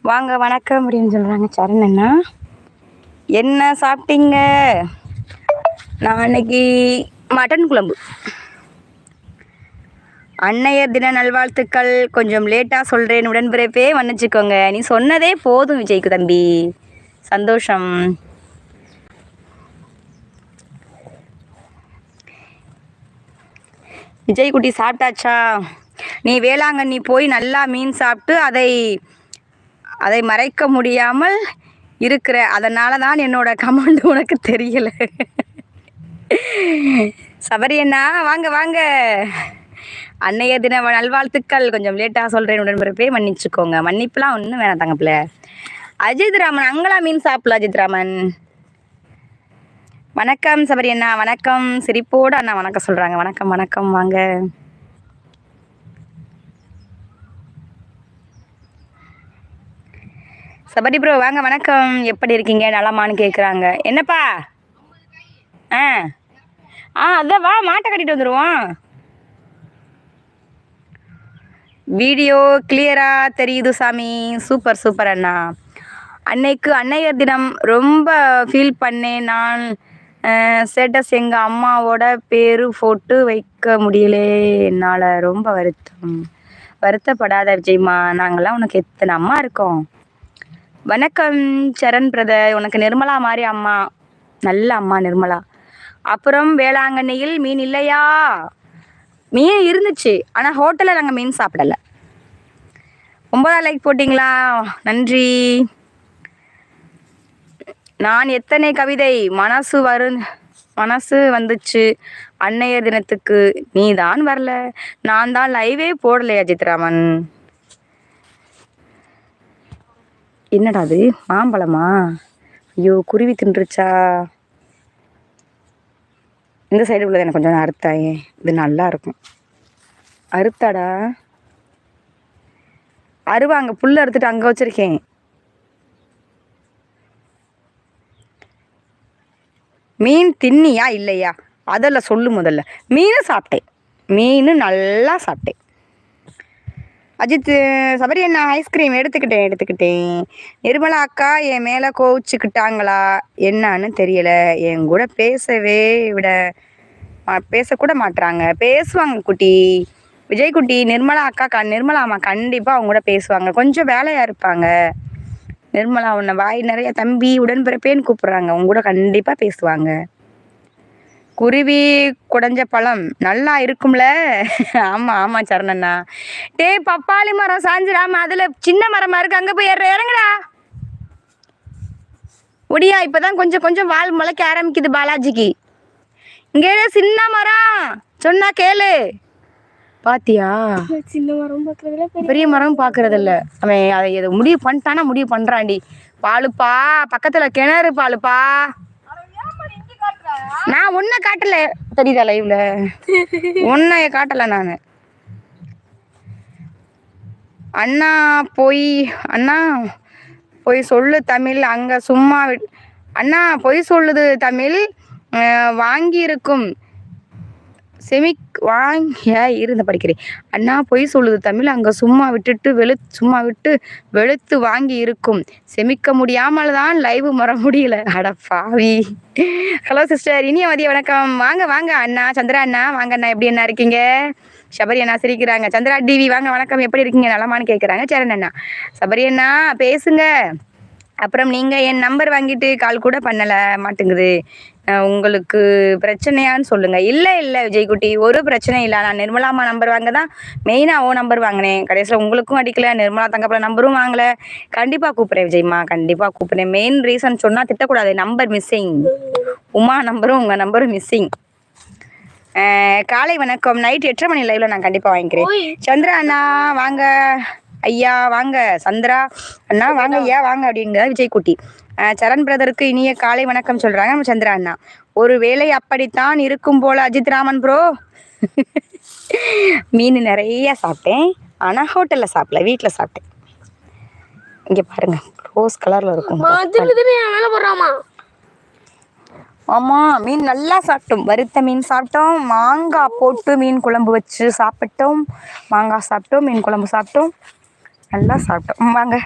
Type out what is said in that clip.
வாங்க வணக்கம் அப்படின்னு சொல்கிறாங்க சரண் அண்ணா. என்ன சாப்பிட்டீங்க? நான் அன்னைக்கு மட்டன் குழம்பு. அன்னையர் தின நல்வாழ்த்துக்கள். கொஞ்சம் லேட்டாக சொல்கிறேன், உடன்பிறப்பே மன்னிச்சுக்கோங்க. நீ சொன்னதே போதும் விஜய்க்கு தம்பி. சந்தோஷம். விஜய் குட்டி சாப்பிட்டாச்சா? நீ வேளாங்கண்ணி போய் நல்லா மீன் சாப்பிட்டு அதை மறைக்க முடியாமல் இருக்கிற. அதனால தான் என்னோட கமெண்ட் உனக்கு தெரியலை. சபரி அண்ணா வாங்க வாங்க. அன்னைய தின நல்வாழ்த்துக்கள். கொஞ்சம் லேட்டாக சொல்கிறேன், உடன்பிறப்பே மன்னிச்சுக்கோங்க. மன்னிப்புலாம் ஒன்றும் வேணாம் தங்கப்பில். அஜித் ராமன் அங்களா மீன் சாப்பிடல. அஜித் ராமன் வணக்கம். சபரி அண்ணா வணக்கம். சிரிப்போடு அண்ணா வணக்கம் சொல்கிறாங்க. வணக்கம் வணக்கம் வாங்க. சபரி ப்ரோ வாங்க வணக்கம். எப்படி இருக்கீங்க? நலமான்னு கேட்குறாங்க. என்னப்பா? அதான் வா, மாட்டை கட்டிட்டு வந்துடுவோம். வீடியோ கிளியராக தெரியுது சாமி. சூப்பர் சூப்பர் அண்ணா. அன்னைக்கு அன்னையர் தினம் ரொம்ப ஃபீல் பண்ணேன். நான் ஸ்டேட்டஸ் எங்கள் அம்மாவோட பேர் போட்டு வைக்க முடியலே என்னால். ரொம்ப வருத்தப்படாத விஜய்மா. நாங்கள்லாம் உனக்கு எத்தனை அம்மா இருக்கோம். வணக்கம் சரண் பிரதர். உனக்கு நிர்மலா மாதிரி அம்மா, நல்ல அம்மா நிர்மலா. அப்புறம் வேளாங்கண்ணியில் மீன் இல்லையா? மீன் இருந்துச்சு, ஆனால் ஹோட்டலில் நாங்கள் மீன் சாப்பிடலை. 9 லைக் போட்டிங்களா? நன்றி. நான் எத்தனை கவிதை மனசு வந்துச்சு அன்னையர் தினத்துக்கு. நீ தான் வரல. நான் தான் லைவே போடலையா அஜித்ராமன். என்னடா அது? மாம்பழமா? ஐயோ, குருவி தின்றுச்சா? இந்த சைடு உள்ளது எனக்கு கொஞ்சம் அறுத்தாயே. இது நல்லா இருக்கும். அறுத்தாடா? அருவாங்க. புல் அறுத்துட்டு அங்கே வச்சிருக்கேன். மீன் தின்னியா இல்லையா அதெல்லாம் சொல்லு முதல்ல. மீன் சாப்பிட்டேன். மீன் நல்லா சாப்பிட்டேன். அஜித் சபரி அண்ணா ஐஸ்கிரீம் எடுத்துக்கிட்டேன். நிர்மலா அக்கா என் மேலே கோவிச்சுக்கிட்டாங்களா என்னான்னு தெரியல. என் கூட பேசக்கூட மாட்டுறாங்க. பேசுவாங்க குட்டி. விஜய் குட்டி நிர்மலா அம்மா கண்டிப்பாக அவங்க கூட பேசுவாங்க. கொஞ்சம் வேலையாக இருப்பாங்க. நிர்மலா உன்னை வாய் நிறைய தம்பி உடன்பிறப்பேன்னு கூப்பிட்றாங்க. அவங்க கூட கண்டிப்பாக பேசுவாங்க. குருவி குடஞ்ச பழம் நல்லா இருக்கும்ல? ஆமாம் சரணண்ணா. பப்பாளி மரம் சாஞ்சிடாம அதில் சின்ன மரமாக இருக்கு, அங்கே போய் இறங்குடா. ஒடியா இப்போதான் கொஞ்சம் வால் முளைக்க ஆரம்பிக்குது பாலாஜிக்கு. இங்கே சின்ன மரம் சொன்னா கேளு. பாத்தியா? சின்ன மரம் பாக்குறதுல பெரிய மரம் பாக்குறதில்ல. அவன் அதை முடிவு பண்ணிட்டானா முடிவு பண்றான்டி. பாலுப்பா பக்கத்துல கிணறு. பாலுப்பா நான் உன்னை காட்டல, தெரியுதா லைவ்ல? உன்னைய காட்டல நானு. அண்ணா போய் சொல்லு தமிழ். அங்க சும்மா அண்ணா பொய் சொல்லுது தமிழ். வாங்கி இருக்கும் இருந்த படிக்கிறேன். அண்ணா பொய் சொல்லுது தமிழ். அங்கே சும்மா விட்டு வெளுத்து வாங்கி இருக்கும். செமிக்க முடியாமல் தான் லைவ் வர முடியல. அட பாவி. ஹலோ சிஸ்டர், இனிய மதிய வணக்கம். வாங்க அண்ணா. சந்திரா அண்ணா வாங்க அண்ணா. எப்படி என்ன இருக்கீங்க? சபரி அண்ணா சிரிக்கிறாங்க. சந்திரா டிவி வாங்க வணக்கம். எப்படி இருக்கீங்க? நலமான்னு கேட்குறாங்க. சரண் அண்ணா. சபரி அண்ணா பேசுங்க. அப்புறம் நீங்கள் என் நம்பர் வாங்கிட்டு கால் கூட பண்ணலை மாட்டேங்குது. உங்களுக்கு பிரச்சனையான்னு சொல்லுங்கள். இல்லை விஜய்குட்டி, ஒரு பிரச்சனை இல்லை. நான் நிர்மலாம்மா நம்பர் வாங்க தான் மெயினாக நம்பர் வாங்கினேன். கடைசியில் உங்களுக்கும் அடிக்கல, நிர்மலா தங்கப்பில் நம்பரும் வாங்கலை. கண்டிப்பாக கூப்பிட்றேன் விஜய்மா, கண்டிப்பாக கூப்பிட்றேன். மெயின் ரீசன் சொன்னால் திட்டக்கூடாது. Number missing. உமா நம்பரும் உங்கள் நம்பரும் மிஸ்ஸிங். காலை வணக்கம். நைட் 8:30 மணி லைவ்ல நான் கண்டிப்பாக வாங்கிக்கிறேன். சந்திரா அண்ணா வாங்க. ஐயா வாங்க. சந்திரா அண்ணா வாங்க. ஐயா வாங்க அப்படிங்கிற விஜய்குட்டி. சரண் பிரதருக்கு இனிய காலை வணக்கம் சொல்கிறாங்க நம்ம சந்திரா அண்ணா. ஒரு வேளை அப்படித்தான் இருக்கும் போல அஜித் ராமன் ப்ரோ. மீன் நிறைய சாப்பிட்டேன், ஆனால் ஹோட்டலில் சாப்பிடல, வீட்டில் சாப்பிட்டேன். இங்கே பாருங்க, ரோஸ் கலரில் இருக்கும். ஆமாம், மீன் நல்லா சாப்பிட்டோம். வறுத்த மீன் சாப்பிட்டோம், மாங்காய் போட்டு மீன் குழம்பு வச்சு சாப்பிட்டோம். மாங்காய் சாப்பிட்டோம், மீன் குழம்பு சாப்பிட்டோம், நல்லா சாப்பிட்டோம். வாங்க.